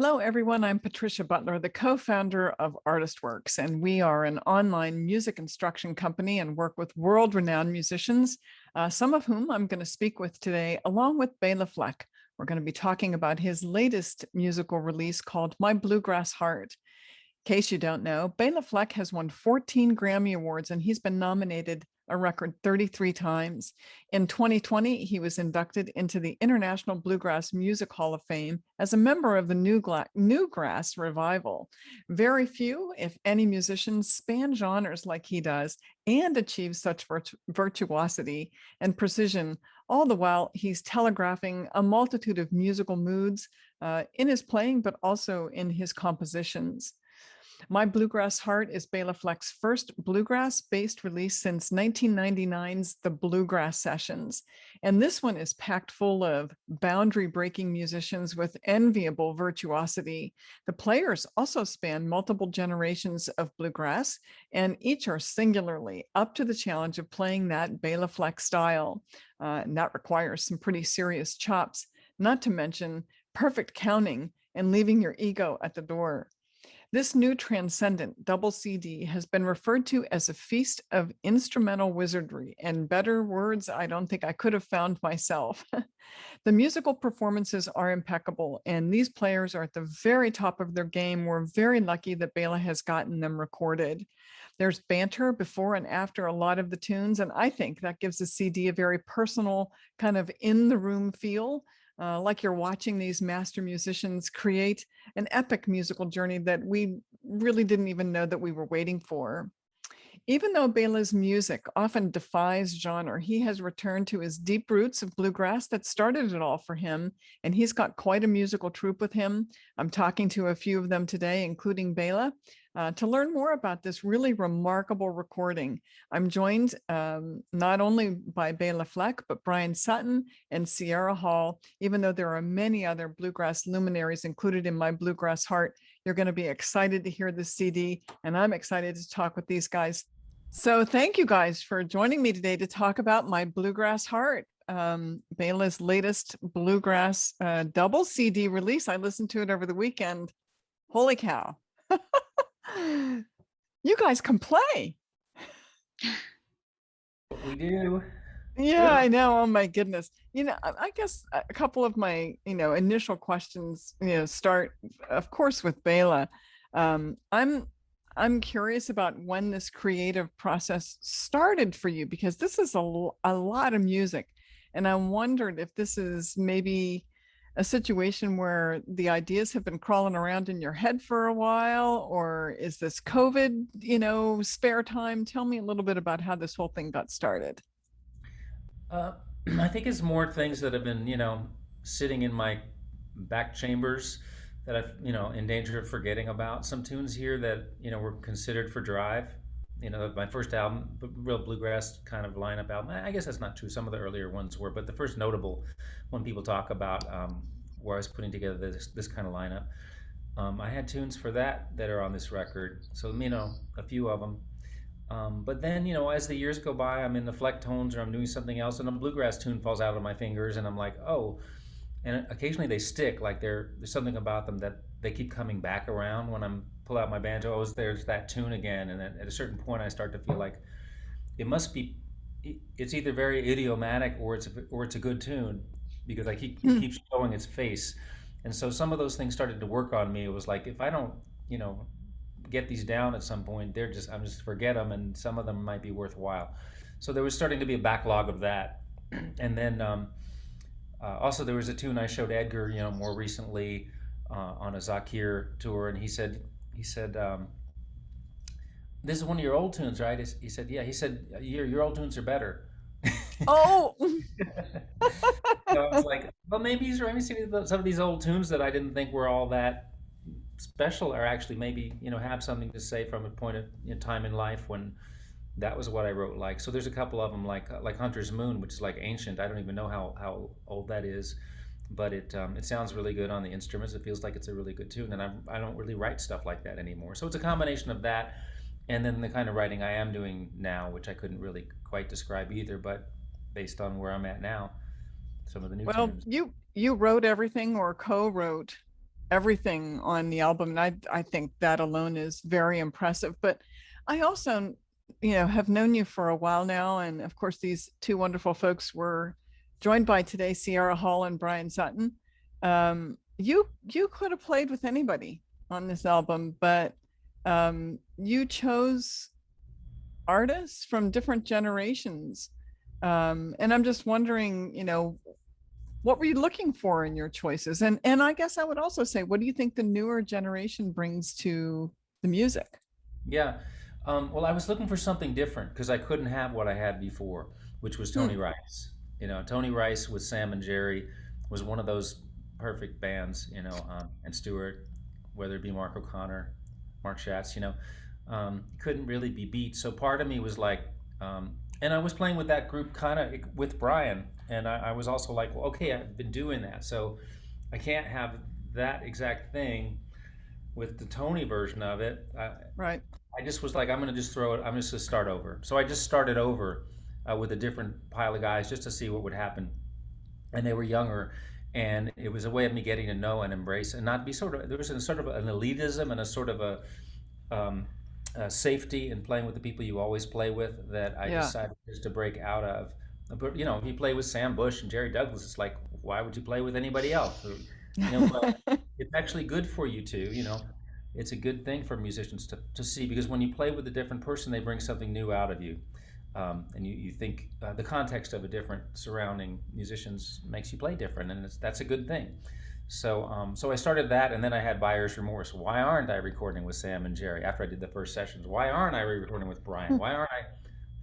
Hello, everyone. I'm Patricia Butler, the co-founder of ArtistWorks, and we are an online music instruction company and work with world-renowned musicians, some of whom I'm going to speak with today, along with Béla Fleck. We're going to be talking about his latest musical release called My Bluegrass Heart. In case you don't know, Béla Fleck has won 14 Grammy Awards, and he's been nominated a record 33 times. In 2020, he was inducted into the International Bluegrass Music Hall of Fame as a member of the Newgrass Revival. Very few, if any, musicians span genres like he does and achieve such virtuosity and precision, all the while he's telegraphing a multitude of musical moods in his playing, but also in his compositions. My Bluegrass Heart is Béla Fleck's first bluegrass-based release since 1999's The Bluegrass Sessions. And this one is packed full of boundary-breaking musicians with enviable virtuosity. The players also span multiple generations of bluegrass, and each are singularly up to the challenge of playing that Béla Fleck style. And that requires some pretty serious chops, not to mention perfect counting and leaving your ego at the door. This new transcendent double CD has been referred to as a feast of instrumental wizardry, and better words I don't think I could have found myself. The musical performances are impeccable, and these players are at the very top of their game. We're very lucky that Béla has gotten them recorded. There's banter before and after a lot of the tunes, and I think that gives the CD a very personal, kind of in the room feel. Like you're watching these master musicians create an epic musical journey that we really didn't even know that we were waiting for. Even though Béla's music often defies genre, he has returned to his deep roots of bluegrass that started it all for him, and he's got quite a musical troupe with him. I'm talking to a few of them today, including Béla, to learn more about this really remarkable recording. I'm joined not only by Béla Fleck, but Bryan Sutton and Sierra Hall. Even though there are many other bluegrass luminaries included in My Bluegrass Heart, you're going to be excited to hear this CD, and I'm excited to talk with these guys. So thank you guys for joining me today to talk about My Bluegrass Heart, Béla's latest bluegrass double CD release. I listened to it over the weekend. Holy cow. You guys can play. We do. Yeah, I know. Oh my goodness. I guess a couple of my, initial questions, start, of course, with Béla. I'm curious about when this creative process started for you, because this is a lot of music. And I wondered if this is maybe a situation where the ideas have been crawling around in your head for a while, or is this COVID, spare time? Tell me a little bit about how this whole thing got started. Uh, I think it's more things that have been, sitting in my back chambers that I've, in danger of forgetting about. Some tunes here that, were considered for Drive. My first album, real bluegrass kind of lineup album. I guess that's not true. Some of the earlier ones were, but the first notable one people talk about, where I was putting together this kind of lineup. I had tunes for that are on this record. So, a few of them. But then, as the years go by, I'm in the Fleck tones or I'm doing something else, and a bluegrass tune falls out of my fingers, and I'm like, oh. And occasionally they stick. Like there's something about them that they keep coming back around when I'm pull out my banjo. Oh, there's that tune again, and then at a certain point, I start to feel like it must be. It's either very idiomatic or it's a good tune because it keeps showing its face. And so some of those things started to work on me. It was like if I don't, you know, get these down at some point, I'm just forget them, and some of them might be worthwhile. So there was starting to be a backlog of that, and then also there was a tune I showed Edgar, more recently on a Zakir tour, and he said, "This is one of your old tunes, right?" He said, "Yeah." He said, "Your old tunes are better." Oh, So I was like, well, maybe he's right. Maybe some of these old tunes that I didn't think were all that special are actually maybe have something to say from a point of time in life when that was what I wrote like. So there's a couple of them like Hunter's Moon, which is like ancient. I don't even know how old that is, but it sounds really good on the instruments. It feels like it's a really good tune, and I don't really write stuff like that anymore. So it's a combination of that, and then the kind of writing I am doing now, which I couldn't really quite describe either, but based on where I'm at now, some of the new well, tunes. you wrote everything or co-wrote everything on the album. And I think that alone is very impressive. But I also, have known you for a while now. And of course, these two wonderful folks were joined by today, Sierra Hall and Bryan Sutton. You could have played with anybody on this album, but you chose artists from different generations. And I'm just wondering, what were you looking for in your choices? And I guess I would also say, what do you think the newer generation brings to the music? Yeah. Well, I was looking for something different because I couldn't have what I had before, which was Tony Hmm. Rice. Tony Rice with Sam and Jerry was one of those perfect bands, and Stuart, whether it be Mark O'Connor, Mark Schatz, couldn't really be beat. So part of me was like, and I was playing with that group kind of with Bryan, and I was also like, well, okay, I've been doing that, so I can't have that exact thing with the Tony version of it. Right. I just was like, I'm going to just throw it, I'm just going to start over. So I just started over with a different pile of guys just to see what would happen. And they were younger. And it was a way of me getting to know and embrace and not be there was a sort of an elitism and a sort of a safety in playing with the people you always play with that I Yeah. decided just to break out of. But, if you play with Sam Bush and Jerry Douglas, it's like, why would you play with anybody else? But it's actually good for you to, it's a good thing for musicians to see because when you play with a different person, they bring something new out of you. And you think the context of a different surrounding musicians makes you play different, and that's a good thing. So I started that, and then I had buyer's remorse. Why aren't I recording with Sam and Jerry after I did the first sessions? Why aren't I recording with Bryan? Why aren't I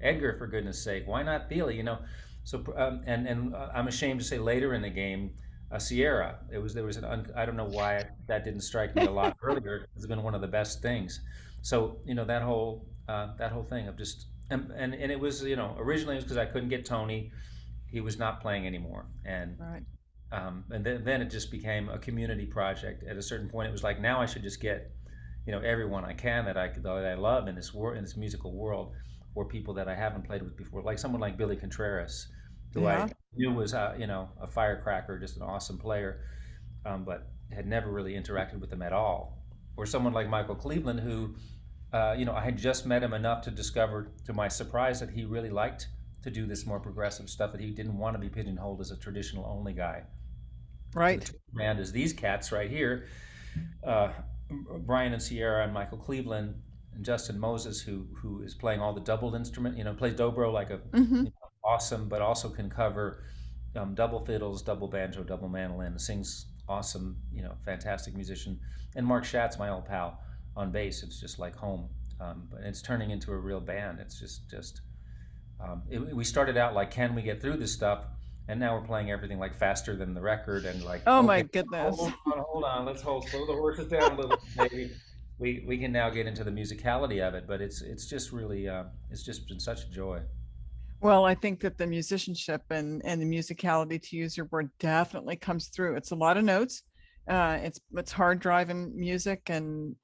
Edgar, for goodness sake? Why not Thile? So and I'm ashamed to say later in the game, Sierra. There was I don't know why that didn't strike me a lot earlier. It's been one of the best things. So that whole thing of just and it was originally it was because I couldn't get Tony. He was not playing anymore, Right. and then it just became a community project. At a certain point, it was like now I should just get everyone I can that I love in this musical world, or people that I haven't played with before, like someone like Billy Contreras, who I Yeah. knew was a firecracker, just an awesome player, but had never really interacted with him at all. Or someone like Michael Cleveland, who I had just met him enough to discover, to my surprise, that he really liked to do this more progressive stuff. That he didn't want to be pigeonholed as a traditional only guy. So the Right. two band is these cats right here, uh, Bryan and Sierra and Michael Cleveland and Justin Moses, who is playing all the doubled instrument. Plays dobro like a Hmm. awesome, but also can cover double fiddles, double banjo, double mandolin. Sings awesome, fantastic musician. And Mark Schatz, my old pal, on bass. It's just like home, but it's turning into a real band. It's just we started out like, can we get through this stuff? And now we're playing everything like faster than the record and like, Oh my okay, goodness. hold on, let's slow the horses down a little, maybe. We can now get into the musicality of it, but it's just really it's just been such a joy. Well, I think that the musicianship and the musicality, to use your word, definitely comes through. It's a lot of notes. It's hard driving music, and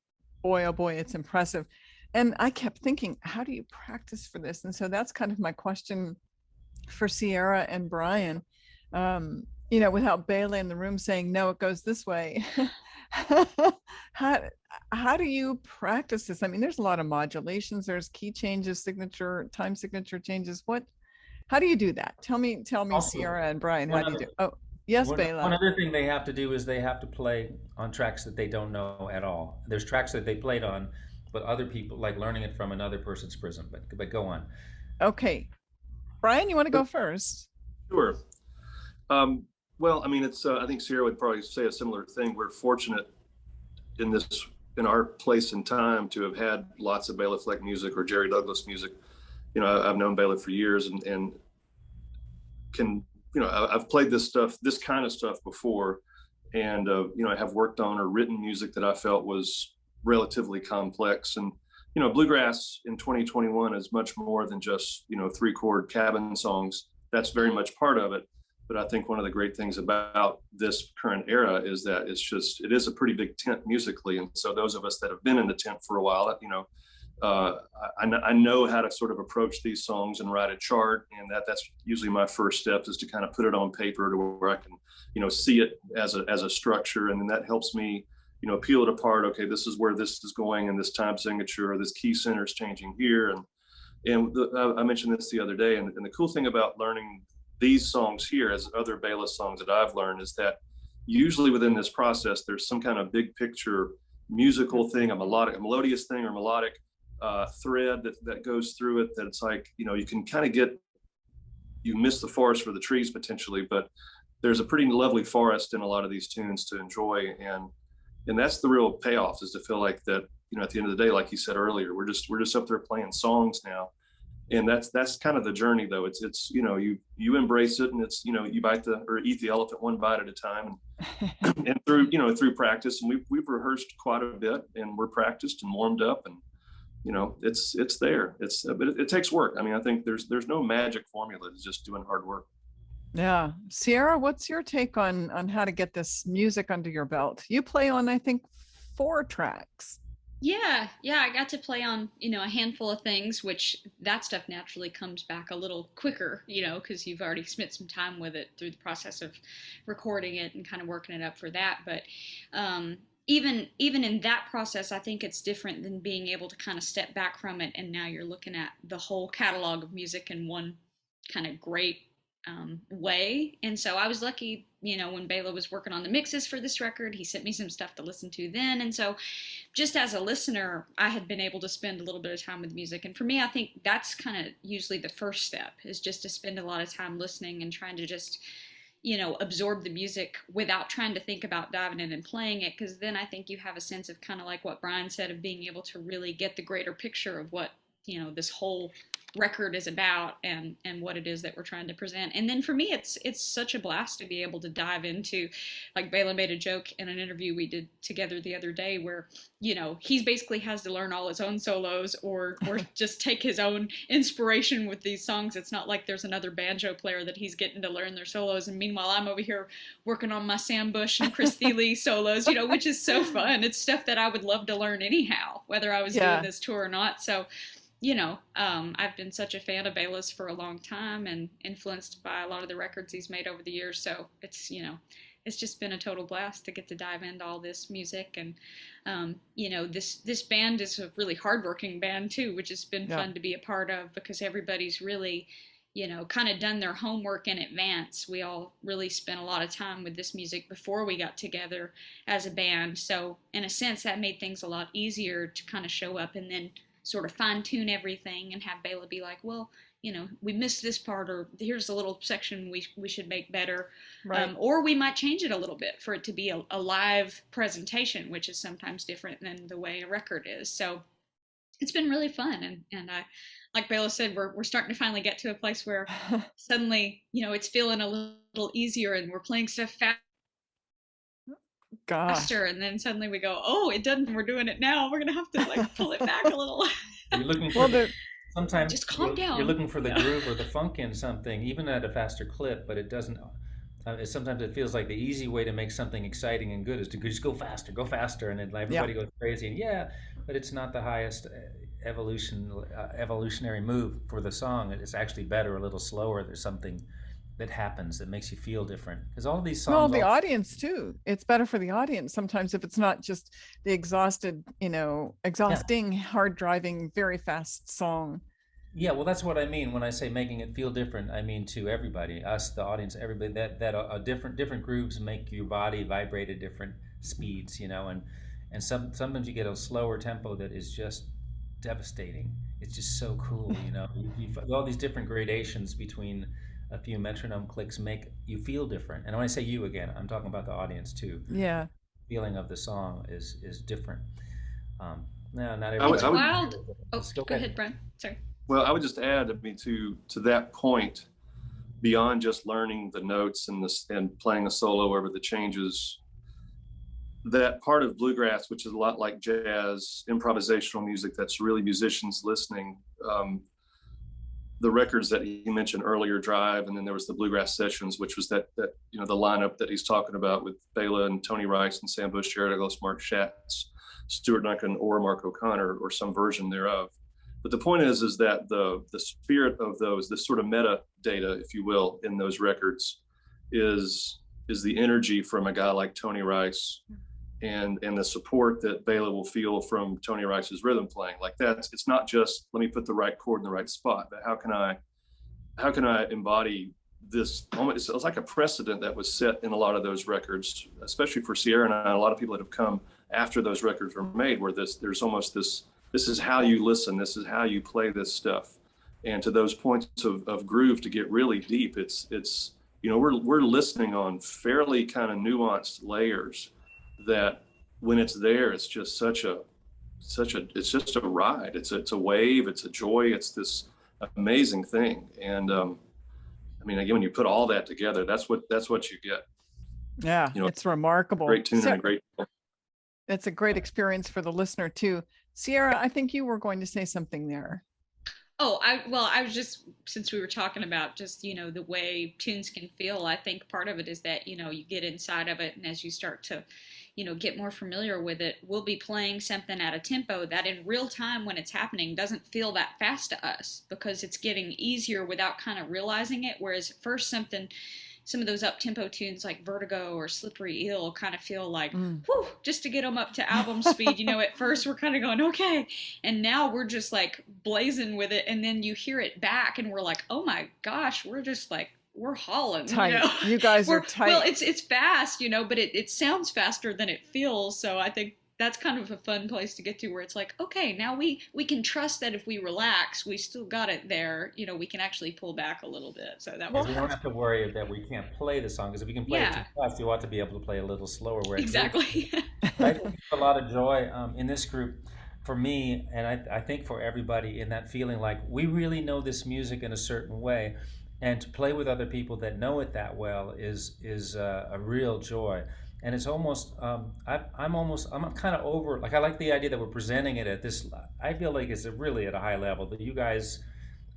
boy, oh boy, it's impressive. And I kept thinking, how do you practice for this? And so that's kind of my question for Sierra and Bryan. Without Béla in the room saying, no, it goes this way. how how do you practice this? I mean, there's a lot of modulations, there's key changes, signature, time signature changes. How do you do that? Tell me, Also, Sierra and Bryan, how one do you do? other Oh, yes, one Béla. other thing they have to do is they have to play on tracks that they don't know at all. There's tracks that they played on, but other people like learning it from another person's prism. But go on. Okay. Bryan, you want to go first? Sure. Um, well, I mean, it's. I think Sierra would probably say a similar thing. We're fortunate in this in our place and time to have had lots of Béla Fleck music or Jerry Douglas music. I've known Béla for years and can I've played this kind of stuff before, and I have worked on or written music that I felt was relatively complex. And bluegrass in 2021 is much more than just 3-chord cabin songs. That's very much part of it. But I think one of the great things about this current era is that it is a pretty big tent musically. And so those of us that have been in the tent for a while, I know how to sort of approach these songs and write a chart, and that's usually my first step, is to kind of put it on paper to where I can, see it as a structure, and then that helps me, peel it apart. Okay, this is where this is going, and this time signature, or this key center is changing here, I mentioned this the other day, and the cool thing about learning these songs here, as other Béla songs that I've learned, is that usually within this process, there's some kind of big picture musical thing, a melodious thing, or melodic thread that goes through it, that it's like, you can kind of you miss the forest for the trees potentially, but there's a pretty lovely forest in a lot of these tunes to enjoy, and that's the real payoff, is to feel like that, at the end of the day, like you said earlier, we're just up there playing songs now. And that's kind of the journey, though. It's you embrace it, and it's, you eat the elephant one bite at a time, and through practice, and we've rehearsed quite a bit, and we're practiced and warmed up, and it's there. But it takes work. I mean, I think there's no magic formula. It's just doing hard work. Yeah. Sierra, what's your take on how to get this music under your belt? You play on, I think, 4 tracks. Yeah, I got to play on, a handful of things, which that stuff naturally comes back a little quicker, because you've already spent some time with it through the process of recording it and kind of working it up for that. But even in that process, I think it's different than being able to kind of step back from it, and now you're looking at the whole catalog of music in one kind of great way. And so I was lucky, when Béla was working on the mixes for this record, he sent me some stuff to listen to then. And so just as a listener, I had been able to spend a little bit of time with music. And for me, I think that's kind of usually the first step, is just to spend a lot of time listening and trying to just, absorb the music without trying to think about diving in and playing it. Because then I think you have a sense of, kind of like what Bryan said, of being able to really get the greater picture of what, this whole record is about, and what it is that we're trying to present. And then for me, it's such a blast to be able to dive into, like Béla made a joke in an interview we did together the other day, where he basically has to learn all his own solos, or just take his own inspiration with these songs. It's not like there's another banjo player that he's getting to learn their solos, and meanwhile I'm over here working on my Sam Bush and Chris Thile solos, which is so fun. It's stuff that I would love to learn anyhow, whether I was doing this tour or not. So I've been such a fan of Béla's for a long time, and influenced by a lot of the records he's made over the years. So it's just been a total blast to get to dive into all this music. And, this band is a really hardworking band too, which has been fun to be a part of, because everybody's really, kind of done their homework in advance. We all really spent a lot of time with this music before we got together as a band. So in a sense, that made things a lot easier to kind of show up and then sort of fine tune everything, and have Béla be like, well, we missed this part, or here's a little section we should make better. Right. Or we might change it a little bit for it to be a live presentation, which is sometimes different than the way a record is. So it's been really fun. And I, like Béla said, we're starting to finally get to a place where suddenly, it's feeling a little easier, and we're playing stuff faster, and then suddenly we go, oh, it doesn't, we're doing it now, we're gonna have to pull it back a little. You're looking for sometimes just calm down. You're looking for the groove or the funk in something, even at a faster clip, but it doesn't. Sometimes it feels like the easy way to make something exciting and good is to just go faster, and then everybody goes crazy. And but it's not the highest evolutionary move for the song. It's actually better a little slower. There's something that happens that makes you feel different, because all of these songs, the audience too, it's better for the audience sometimes if it's not just the exhausting, hard driving, very fast song. Well, that's what I mean when I say making it feel different. I mean to everybody, us, the audience, everybody, that different grooves make your body vibrate at different speeds, and sometimes you get a slower tempo that is just devastating. It's just so cool. You've all these different gradations between a few metronome clicks make you feel different. And when I say you again, I'm talking about the audience too. Yeah. The feeling of the song is different. No, not everybody. It's wild. Go ahead, Bryan. Sorry. Well, I would just add, to that point, beyond just learning the notes and playing a solo over the changes, that part of bluegrass, which is a lot like jazz, improvisational music, that's really musicians listening. the records that he mentioned earlier, Drive, and then there was the Bluegrass Sessions, which was that the lineup that he's talking about with Béla and Tony Rice and Sam Bush, Jared Douglas, Mark Schatz, Stuart Duncan, or Mark O'Connor, or some version thereof. But the point is that the spirit of those, this sort of metadata, if you will, in those records is the energy from a guy like Tony Rice, and the support that Béla will feel from Tony Rice's rhythm playing. Like it's not just, let me put the right chord in the right spot, but how can I embody this almost, it's like a precedent that was set in a lot of those records, especially for Sierra and I, a lot of people that have come after those records were made, where there's almost this is how you listen, this is how you play this stuff. And to those points of groove, to get really deep, it's we're listening on fairly kind of nuanced layers that when it's there, it's just it's just a ride. It's a wave, it's a joy, it's this amazing thing. And I mean, again, when you put all that together, that's what you get. Yeah, it's remarkable. Great tune and great. It's a great experience for the listener too. Sierra, I think you were going to say something there. Oh, I was just, since we were talking about just, the way tunes can feel, I think part of it is that, you get inside of it, and as you start to, get more familiar with it, we'll be playing something at a tempo that in real time when it's happening doesn't feel that fast to us, because it's getting easier without kind of realizing it. Whereas at first some of those up-tempo tunes like Vertigo or Slippery Eel kind of feel like, whew, just to get them up to album speed. At first we're kind of going, okay. And now we're just like blazing with it. And then you hear it back and we're like, oh my gosh, we're just like, we're hauling. Tight. You guys are tight. Well, it's fast, but it sounds faster than it feels. So I think that's kind of a fun place to get to, where it's like, okay, now we can trust that if we relax, we still got it there. We can actually pull back a little bit. So that was, we don't have to worry that we can't play the song, because if we can play it too fast, you ought to be able to play a little slower. Where exactly. I think a lot of joy in this group for me, and I think for everybody, in that feeling like we really know this music in a certain way, and to play with other people that know it that well is a real joy. And it's almost, I'm kind of over, like I like the idea that we're presenting it at this, I feel like it's really at a high level, that you guys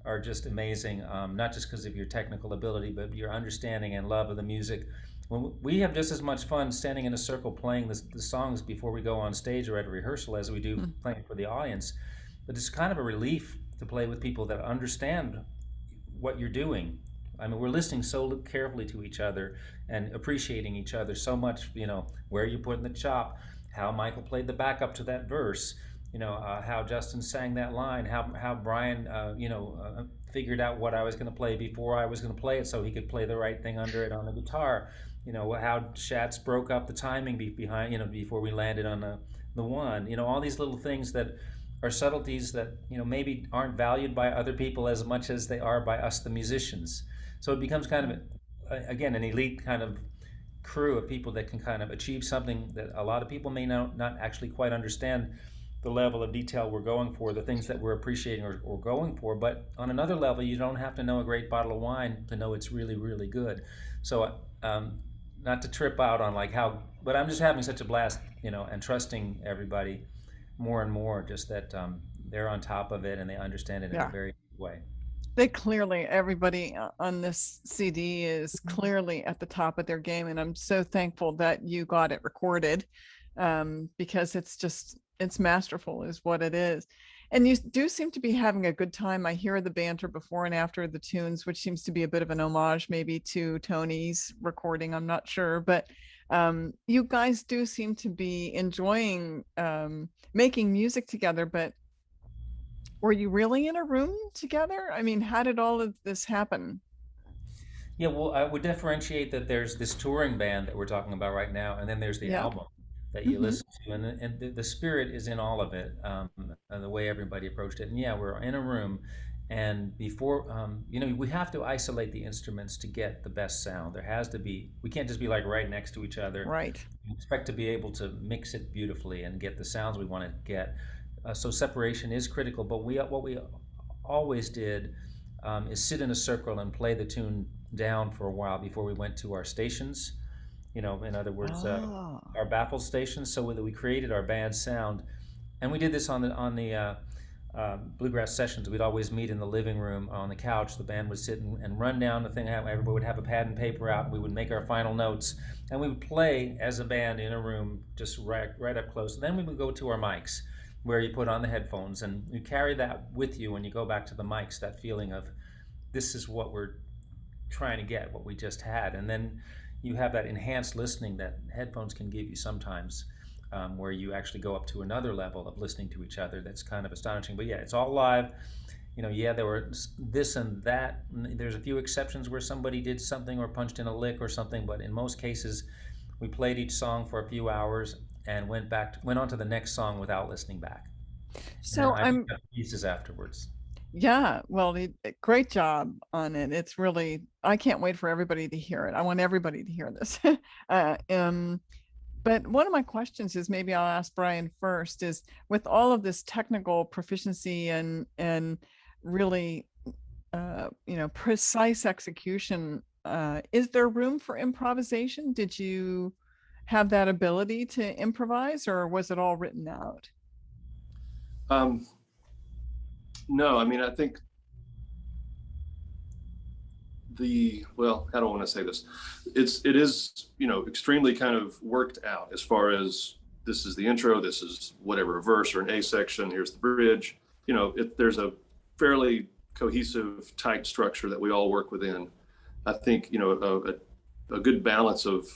are just amazing, not just because of your technical ability, but your understanding and love of the music. When we have just as much fun standing in a circle playing the songs before we go on stage or at a rehearsal as we do playing for the audience. But it's kind of a relief to play with people that understand what you're doing. I mean, we're listening so carefully to each other and appreciating each other so much, where you put in the chop, how Michael played the backup to that verse, how Justin sang that line, how Bryan, figured out what I was going to play before I was going to play it so he could play the right thing under it on the guitar, how Schatz broke up the timing behind, before we landed on the one, all these little things that are subtleties that, maybe aren't valued by other people as much as they are by us, the musicians. So it becomes kind of, again, an elite kind of crew of people that can kind of achieve something that a lot of people may not actually quite understand the level of detail we're going for, the things that we're appreciating or going for. But on another level, you don't have to know a great bottle of wine to know it's really, really good. So not to trip out on but I'm just having such a blast, and trusting everybody more and more, just that they're on top of it and they understand it in a very good way. They clearly, everybody on this CD is clearly at the top of their game. And I'm so thankful that you got it recorded, because it's masterful is what it is. And you do seem to be having a good time. I hear the banter before and after the tunes, which seems to be a bit of an homage maybe to Tony's recording. I'm not sure, but you guys do seem to be enjoying making music together. But were you really in a room together? I mean, how did all of this happen? Yeah, well, I would differentiate that there's this touring band that we're talking about right now, and then there's the album that you listen to, and the spirit is in all of it, and the way everybody approached it. And yeah, we're in a room, and before, we have to isolate the instruments to get the best sound. There has to be, we can't just be like right next to each other. Right. We expect to be able to mix it beautifully and get the sounds we want to get. So separation is critical, but what we always did is sit in a circle and play the tune down for a while before we went to our stations. In other words, our baffle stations, so that we created our band sound. And we did this on the Bluegrass Sessions, we'd always meet in the living room on the couch. The band would sit and run down the thing. Everybody would have a pad and paper out, and we would make our final notes, and we would play as a band in a room, just right up close. And then we would go to our mics, where you put on the headphones, and you carry that with you when you go back to the mics. That feeling of, this is what we're trying to get, what we just had, and then you have that enhanced listening that headphones can give you sometimes. Where you actually go up to another level of listening to each other. That's kind of astonishing. But yeah, it's all live. Yeah, there were this and that. There's a few exceptions where somebody did something or punched in a lick or something, but in most cases, we played each song for a few hours and went on to the next song without listening back. So I'm pieces afterwards. Yeah, well, great job on it. It's really, I can't wait for everybody to hear it. I want everybody to hear this. But one of my questions is, maybe I'll ask Bryan first, is with all of this technical proficiency and really precise execution, is there room for improvisation? Did you have that ability to improvise, or was it all written out? No, I mean, I think how do I want to say this? It is, extremely kind of worked out as far as, this is the intro, this is whatever, a verse or an A section, here's the bridge. There's a fairly cohesive, tight structure that we all work within. I think, a good balance of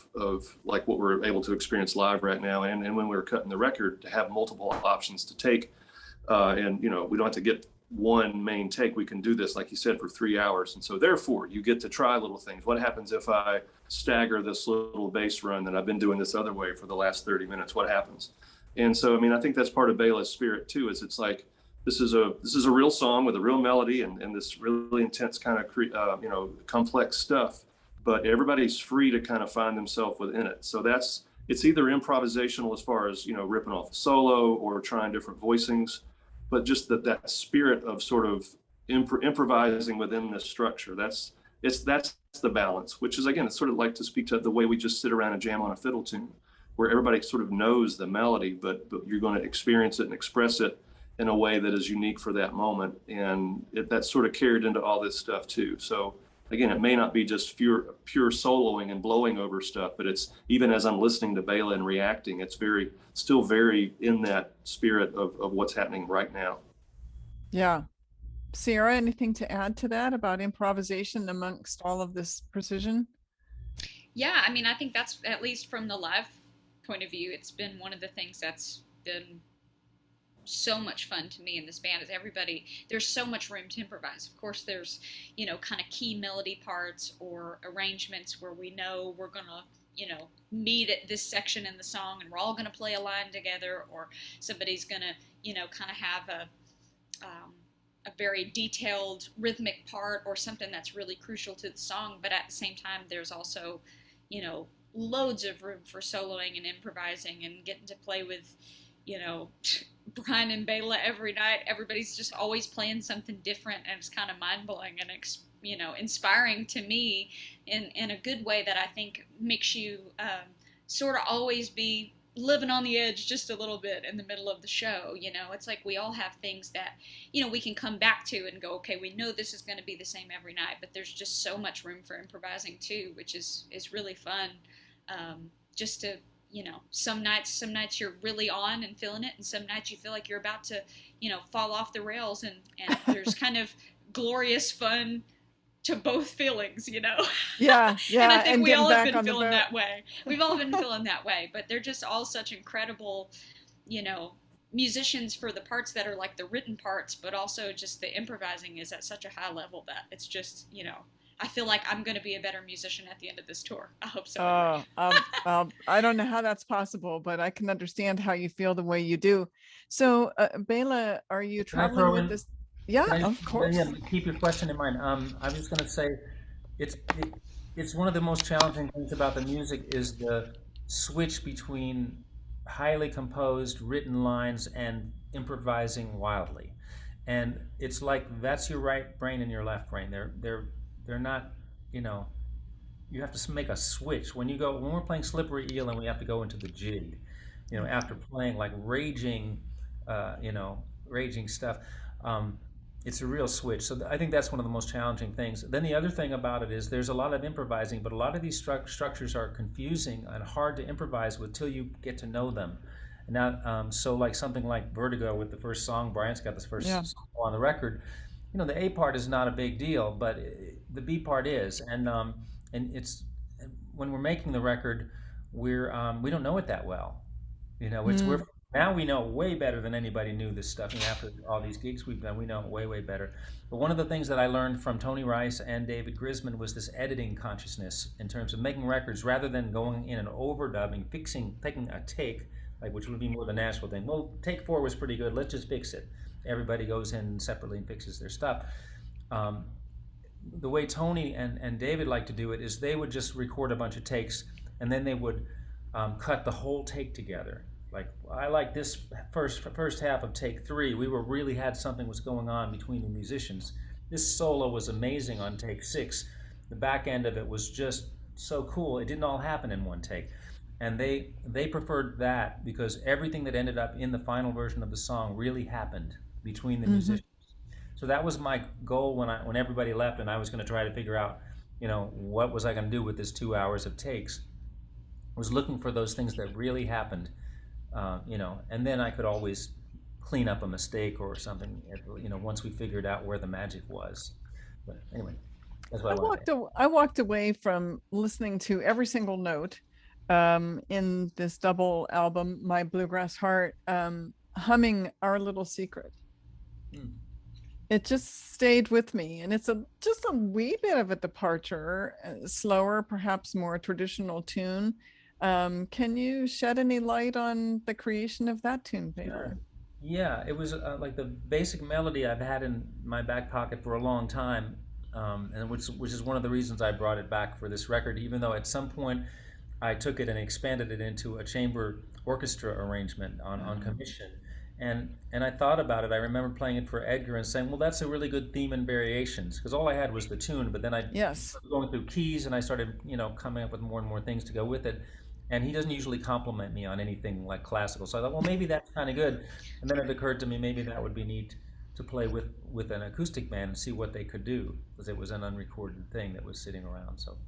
like what we're able to experience live right now, and when we were cutting the record, to have multiple options to take. And, we don't have to get one main take. We can do this, like you said, for 3 hours. And so therefore you get to try little things. What happens if I stagger this little bass run that I've been doing this other way for the last 30 minutes? What happens? And so, I mean, I think that's part of Béla's spirit too, is it's like, this is a real song with a real melody and this really intense kind of, complex stuff, but everybody's free to kind of find themselves within it. So it's either improvisational as far as, ripping off a solo or trying different voicings, but just that spirit of sort of improvising within this structure. That's the balance, which is, again, it's sort of like to speak to the way we just sit around and jam on a fiddle tune, where everybody sort of knows the melody, but you're going to experience it and express it in a way that is unique for that moment. And that's sort of carried into all this stuff too. So again, it may not be just pure soloing and blowing over stuff, but it's, even as I'm listening to Béla and reacting, it's still very in that spirit of what's happening right now. Yeah. Sierra, anything to add to that about improvisation amongst all of this precision? Yeah, I mean, I think that's, at least from the live point of view, it's been one of the things that's been so much fun to me in this band, is there's so much room to improvise. Of course, there's, kind of key melody parts or arrangements where we know we're gonna, meet at this section in the song and we're all gonna play a line together, or somebody's gonna, kind of have a very detailed rhythmic part or something that's really crucial to the song. But at the same time, there's also, loads of room for soloing and improvising and getting to play with, Bryan and Béla every night. Everybody's just always playing something different, and it's kind of mind-blowing and inspiring to me in a good way, that I think makes you sort of always be living on the edge just a little bit in the middle of the show. It's like we all have things that we can come back to and go, okay, we know this is going to be the same every night, but there's just so much room for improvising too, which is really fun. Just to, some nights you're really on and feeling it, and some nights you feel like you're about to, fall off the rails, and there's kind of glorious fun to both feelings, Yeah, yeah. And I think we all have been feeling that way. We've all been feeling that way, but they're just all such incredible, musicians for the parts that are like the written parts, but also just the improvising is at such a high level that it's just, I feel like I'm going to be a better musician at the end of this tour. I hope so. I don't know how that's possible, but I can understand how you feel the way you do. So, Béla, are you traveling with this? Yeah, of course. Yeah, keep your question in mind. I was going to say, it's one of the most challenging things about the music is the switch between highly composed written lines and improvising wildly. And it's like, that's your right brain and your left brain. They're not, you have to make a switch. When we're playing Slippery Eel and we have to go into the jig, after playing like raging stuff, It's a real switch. So I think that's one of the most challenging things. Then the other thing about it is there's a lot of improvising, but a lot of these structures are confusing and hard to improvise with till you get to know them. And now, so like something like Vertigo with the first song, Brian's got this first Yeah. song on the record. The A part is not a big deal, but the B part is, and it's when we're making the record, we don't know it that well. It's Mm. we're now we know way better than anybody knew this stuff. And after all these gigs we've done, we know it way better. But one of the things that I learned from Tony Rice and David Grisman was this editing consciousness in terms of making records rather than going in and overdubbing, taking a take, like which would be more the Nashville thing. Well, take 4 was pretty good. Let's just fix it. Everybody goes in separately and fixes their stuff. Um, the way Tony and David like to do it is they would just record a bunch of takes and then they would cut the whole take together. Like I like this first half of take 3. We were really had something was going on between the musicians. This solo was amazing on take 6. The back end of it was just so cool. It didn't all happen in one take, and they preferred that because everything that ended up in the final version of the song really happened between the musicians. So that was my goal when everybody left, and I was going to try to figure out, what was I going to do with this 2 hours of takes. I was looking for those things that really happened. And then I could always clean up a mistake or something, once we figured out where the magic was. But anyway, that's what I wanted to say. I walked away from listening to every single note in this double album, My Bluegrass Heart, humming Our Little Secret. Hmm. It just stayed with me, and it's just a wee bit of a departure, slower, perhaps more traditional tune. Can you shed any light on the creation of that tune, Béla? Yeah, it was like the basic melody I've had in my back pocket for a long time, and which is one of the reasons I brought it back for this record. Even though at some point I took it and expanded it into a chamber orchestra arrangement on commission, and I thought about it. I remember playing it for Edgar and saying, "Well, that's a really good theme and variations," because all I had was the tune. But then I Yes. started going through keys, and I started coming up with more and more things to go with it. And he doesn't usually compliment me on anything like classical. So I thought, well, maybe that's kind of good. And then it occurred to me maybe that would be neat to play with an acoustic band and see what they could do, because it was an unrecorded thing that was sitting around. So,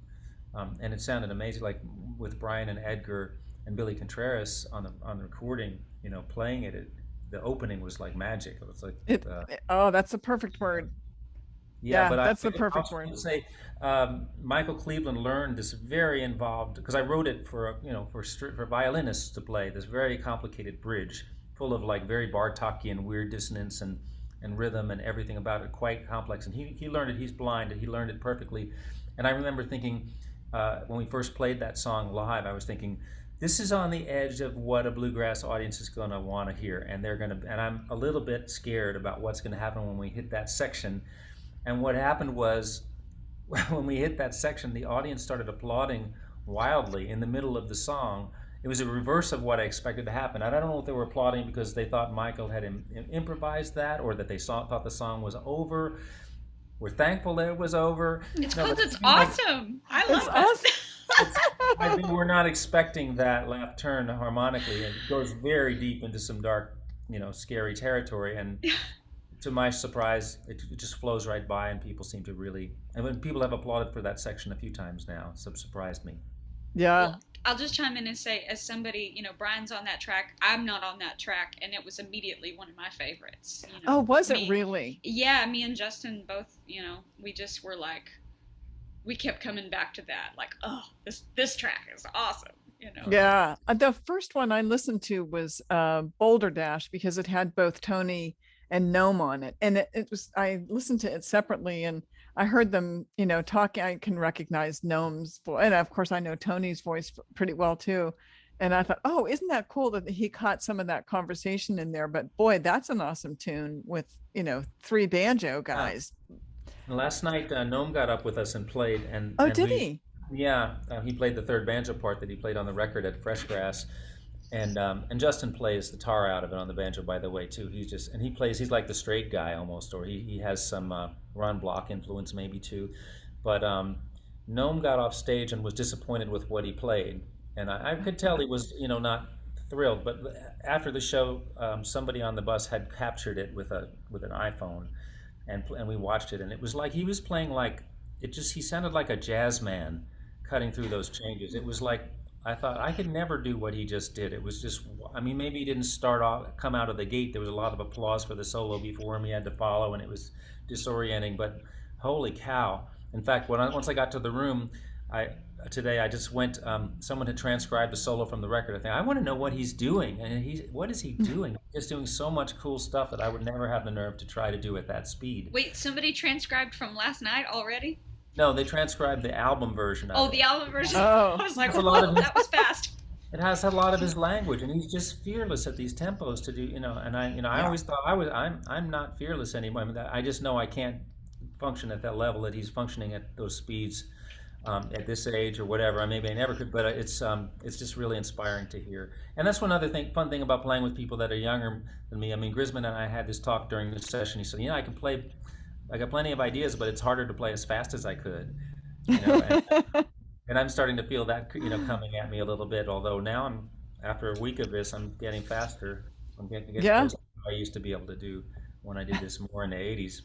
and it sounded amazing, like with Brian and Edgar and Billy Contreras on the recording, playing it. The opening was like magic. It was like Oh, that's the perfect word. yeah, but that's the I perfect also word. would say Michael Cleveland learned this very involved, because I wrote it for for violinists to play this very complicated bridge full of like very Bartokian weird dissonance and rhythm and everything about it, quite complex. And he learned it. He's blind, and he learned it perfectly. And I remember thinking when we first played that song live, I was thinking, this is on the edge of what a bluegrass audience is going to want to hear, and I'm a little bit scared about what's going to happen when we hit that section. And what happened was, when we hit that section, the audience started applauding wildly in the middle of the song. It was a reverse of what I expected to happen. And I don't know if they were applauding because they thought Michael had improvised that, or that they thought the song was over. We're thankful that it was over. It's No, because but it's awesome. I love It's it. awesome. I think we're not expecting that left turn harmonically. It goes very deep into some dark, scary territory. And to my surprise, it just flows right by, and people seem to really. And when people have applauded for that section a few times now, so it surprised me. Yeah. Well, I'll just chime in and say, as somebody, Brian's on that track, I'm not on that track, and it was immediately one of my favorites. Oh, was it me, really? Yeah, me and Justin both, we just were like, we kept coming back to that, like, oh, this track is awesome. Yeah. The first one I listened to was Boulder Dash, because it had both Tony and Noam on it. And I listened to it separately, and I heard them, talking. I can recognize Noam's voice. And of course, I know Tony's voice pretty well too. And I thought, oh, isn't that cool that he caught some of that conversation in there? But boy, that's an awesome tune with, 3 banjo guys. And last night, Noam got up with us and played, Oh, and did we, he? yeah, he played the third banjo part that he played on the record at Freshgrass. And Justin plays the tar out of it on the banjo, by the way, too. He's like the straight guy almost, or he has some Ron Block influence maybe too. But Noam got off stage and was disappointed with what he played, and I could tell he was not thrilled. But after the show, somebody on the bus had captured it with an iPhone, and we watched it, and it was like he was playing like he sounded like a jazz man cutting through those changes. It was like I thought I could never do what he just did. It was just, I mean, maybe he didn't come out of the gate. There was a lot of applause for the solo before him. He had to follow, and it was disorienting. But holy cow! In fact, once I got to the room, today I just went. Someone had transcribed the solo from the record. I think I want to know what he's doing, and what is he doing? He's doing so much cool stuff that I would never have the nerve to try to do at that speed. Wait, somebody transcribed from last night already? No, they transcribed the album version of it. Oh, the album version. Oh. I was like, That's a lot of that was fast. It has a lot of his language, and he's just fearless at these tempos to do, and I always thought I'm not fearless anymore. I mean, I just know I can't function at that level that he's functioning at those speeds at this age or whatever. Maybe I never could, but it's just really inspiring to hear. And that's one other fun thing about playing with people that are younger than me. I mean, Grisman and I had this talk during this session. He said, I got plenty of ideas, but it's harder to play as fast as I could. And I'm starting to feel that, coming at me a little bit. Although now after a week of this, I'm getting faster. I'm getting close to what I used to be able to do when I did this more in the 80s.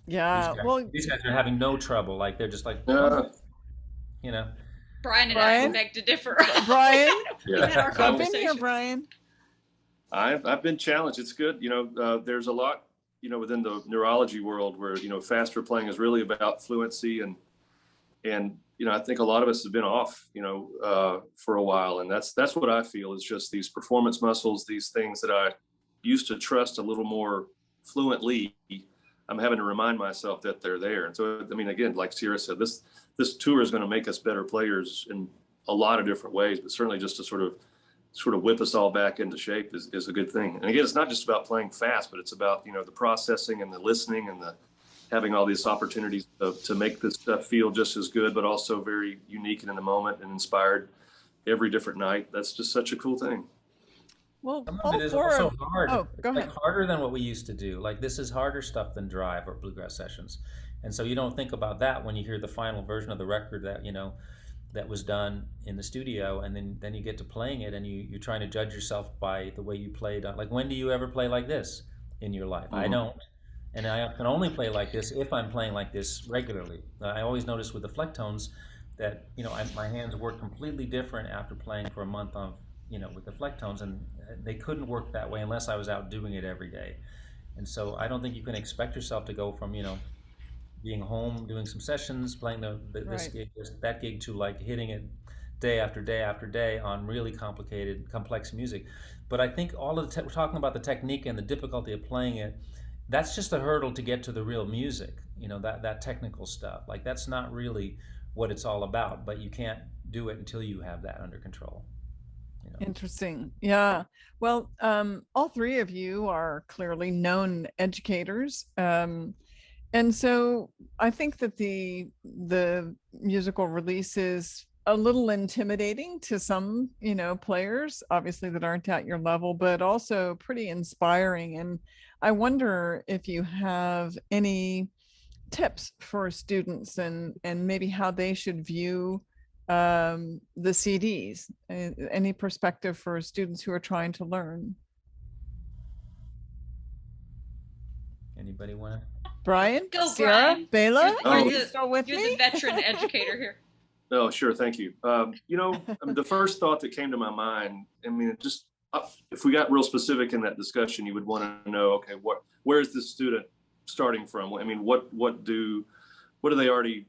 Yeah. These guys are having no trouble. Like they're just like, Yeah. Brian and I beg to differ. Brian, We've had our jump in here, conversation. Brian. I've been challenged. It's good. There's a lot, within the neurology world where, faster playing is really about fluency and I think a lot of us have been off, for a while. And that's what I feel is just these performance muscles, these things that I used to trust a little more fluently. I'm having to remind myself that they're there. And so, I mean, again, like Sierra said, this tour is going to make us better players in a lot of different ways, but certainly just to sort of whip us all back into shape is a good thing. And again, it's not just about playing fast, but it's about, the processing and the listening and the having all these opportunities to make this stuff feel just as good, but also very unique and in the moment and inspired every different night. That's just such a cool thing. Well, some of it is also hard. Oh, go ahead. Like harder than what we used to do. Like this is harder stuff than Drive or Bluegrass Sessions. And so you don't think about that when you hear the final version of the record that, that was done in the studio, and then you get to playing it and you're trying to judge yourself by the way you played. Like, when do you ever play like this in your life? Mm-hmm. I don't. And I can only play like this if I'm playing like this regularly. I always notice with the Fleck tones that, my hands work completely different after playing for a month on, with the Fleck tones, and they couldn't work that way unless I was out doing it every day. And so I don't think you can expect yourself to go from, being home, doing some sessions, playing this gig, that gig, to like hitting it day after day after day on really complicated, complex music. But I think all of we're talking about the technique and the difficulty of playing it. That's just a hurdle to get to the real music, that technical stuff. Like that's not really what it's all about, but you can't do it until you have that under control. Interesting. Yeah. Well, all three of you are clearly known educators. And so I think that the musical release is a little intimidating to some, players, obviously, that aren't at your level, but also pretty inspiring. And I wonder if you have any tips for students and maybe how they should view the CDs, any perspective for students who are trying to learn. Anybody want to? Brian? Go, Sarah? Brian. Béla? You're Still with You're me? the veteran educator here. Oh, sure. Thank you. The first thought that came to my mind, if we got real specific in that discussion, you would want to know, okay, where is this student starting from? I mean, what do they already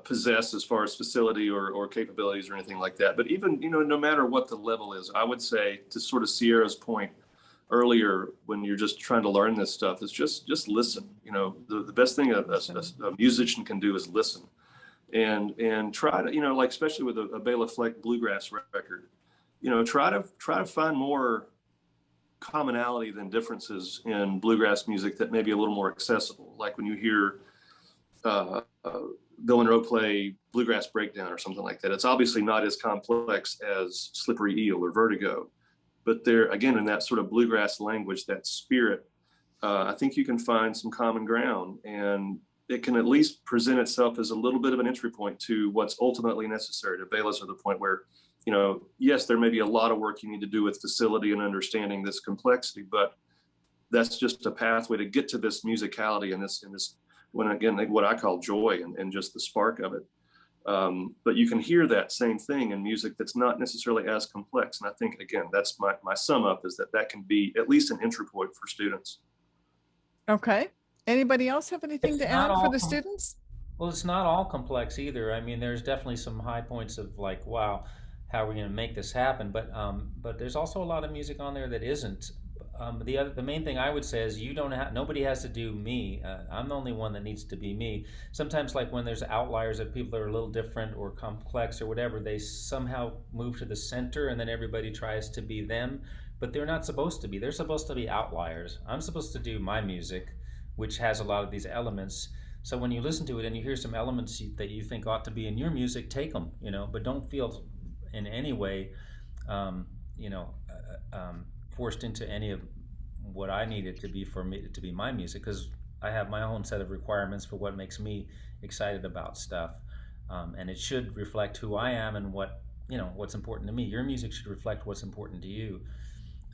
possess as far as facility or capabilities or anything like that? But even, no matter what the level is, I would say, to sort of Sierra's point earlier, when you're just trying to learn this stuff, is just listen. The best thing a musician can do is listen. And try to, especially with a Béla Fleck bluegrass record, try to find more commonality than differences in bluegrass music that may be a little more accessible. Like when you hear Bill Monroe play Bluegrass Breakdown or something like that, it's obviously not as complex as Slippery Eel or Vertigo, but there, again, in that sort of bluegrass language, that spirit, I think you can find some common ground, and it can at least present itself as a little bit of an entry point to what's ultimately necessary. To Béla's to the point where yes, there may be a lot of work you need to do with facility and understanding this complexity, but that's just a pathway to get to this musicality and this when again what I call joy and just the spark of it. But you can hear that same thing in music that's not necessarily as complex. And I think, again, that's my sum up, is that can be at least an entry point for students. Okay. Anybody else have anything It's to not add for all the students? Well, it's not all complex either. I mean, there's definitely some high points of like, wow, how are we going to make this happen? But there's also a lot of music on there that isn't. The main thing I would say is nobody has to do me. I'm the only one that needs to be me. Sometimes, like when there's outliers that people are a little different or complex or whatever, they somehow move to the center and then everybody tries to be them. But they're not supposed to be. They're supposed to be outliers. I'm supposed to do my music, which has a lot of these elements. So when you listen to it and you hear some elements that you think ought to be in your music, take them, but don't feel in any way, forced into any of what I need it to be for me to be my music, because I have my own set of requirements for what makes me excited about stuff, and it should reflect who I am and what's important to me. Your music should reflect what's important to you.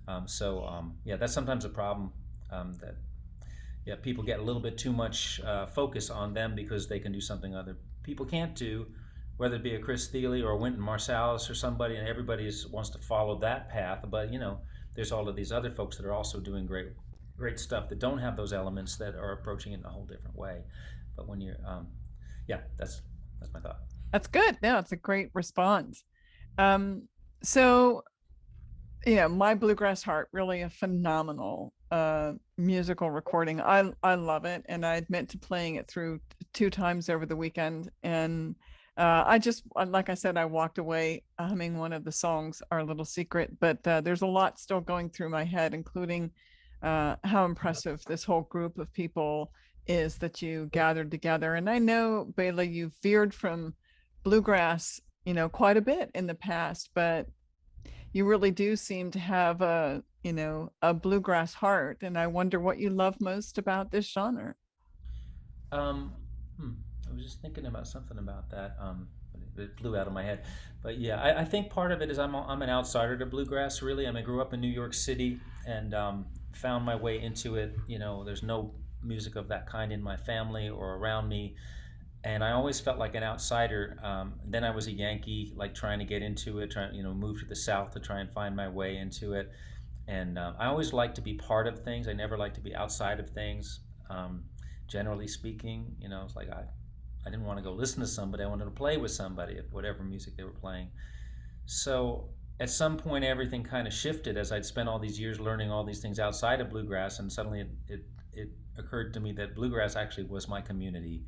That's sometimes a problem, that people get a little bit too much focus on them because they can do something other people can't do, whether it be a Chris Thile or a Wynton Marsalis or somebody, and everybody wants to follow that path. But there's all of these other folks that are also doing great stuff that don't have those elements, that are approaching it in a whole different way. But when you're, that's my thought. That's good. No, it's a great response. So, My Bluegrass Heart, really a phenomenal musical recording. I love it, and I admit to playing it through 2 times over the weekend. And like I said, I walked away humming one of the songs, Our Little Secret, but there's a lot still going through my head, including how impressive this whole group of people is that you gathered together. And I know, Béla, you veered from bluegrass, quite a bit in the past, but you really do seem to have a bluegrass heart. And I wonder what you love most about this genre. I was just thinking about something about that. It flew out of my head, but yeah, I think part of it is I'm an outsider to bluegrass. Really, I grew up in New York City and found my way into it. There's no music of that kind in my family or around me, and I always felt like an outsider. Then I was a Yankee, like trying to get into it, move to the South to try and find my way into it. And I always like to be part of things. I never like to be outside of things. Generally speaking, it's like I didn't want to go listen to somebody. I wanted to play with somebody at whatever music they were playing. So at some point, everything kind of shifted as I'd spent all these years learning all these things outside of bluegrass, and suddenly it occurred to me that bluegrass actually was my community,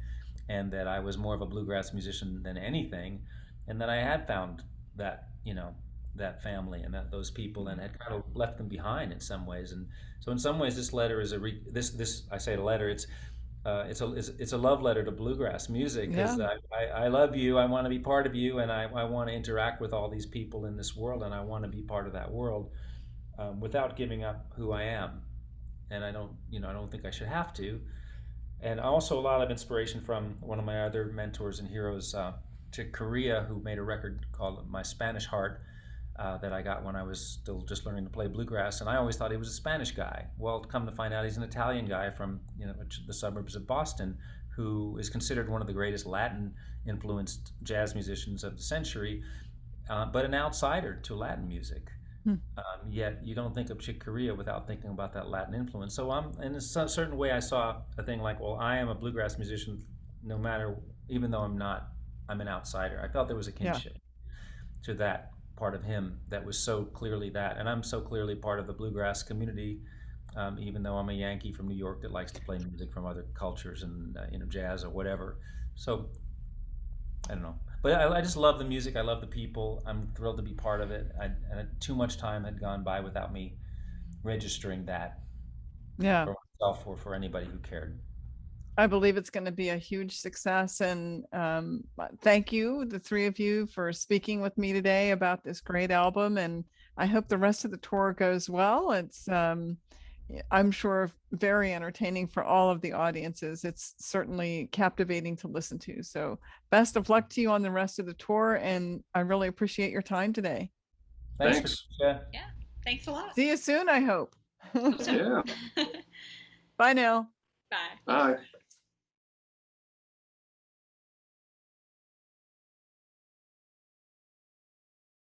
and that I was more of a bluegrass musician than anything, and that I had found that that family and those people, and had kind of left them behind in some ways. And so in some ways, this letter is this I say a letter. It's a love letter to bluegrass music, because I love you. I want to be part of you, and I want to interact with all these people in this world, and I want to be part of that world without giving up who I am. And I don't think I should have to. And also a lot of inspiration from one of my other mentors and heroes, Chick Corea, who made a record called My Spanish Heart, that I got when I was still just learning to play bluegrass, and I always thought he was a Spanish guy. Well, come to find out, he's an Italian guy from the suburbs of Boston, who is considered one of the greatest Latin-influenced jazz musicians of the century, but an outsider to Latin music. Yet you don't think of Chick Corea without thinking about that Latin influence. So in a certain way, I saw a thing like, well, I am a bluegrass musician, even though I'm an outsider. I felt there was a kinship to that part of him that was so clearly that, and I'm so clearly part of the bluegrass community, even though I'm a Yankee from New York that likes to play music from other cultures and jazz or whatever. So I don't know, but I just love the music. I love the people. I'm thrilled to be part of it. And too much time had gone by without me registering that for myself or for anybody who cared. I believe it's going to be a huge success. And thank you, the 3 of you, for speaking with me today about this great album. And I hope the rest of the tour goes well. It's, I'm sure very entertaining for all of the audiences. It's certainly captivating to listen to. So best of luck to you on the rest of the tour. And I really appreciate your time today. Thanks. Patricia. Yeah. Thanks a lot. See you soon, I hope. Hope so. Yeah. Bye now. Bye. Bye.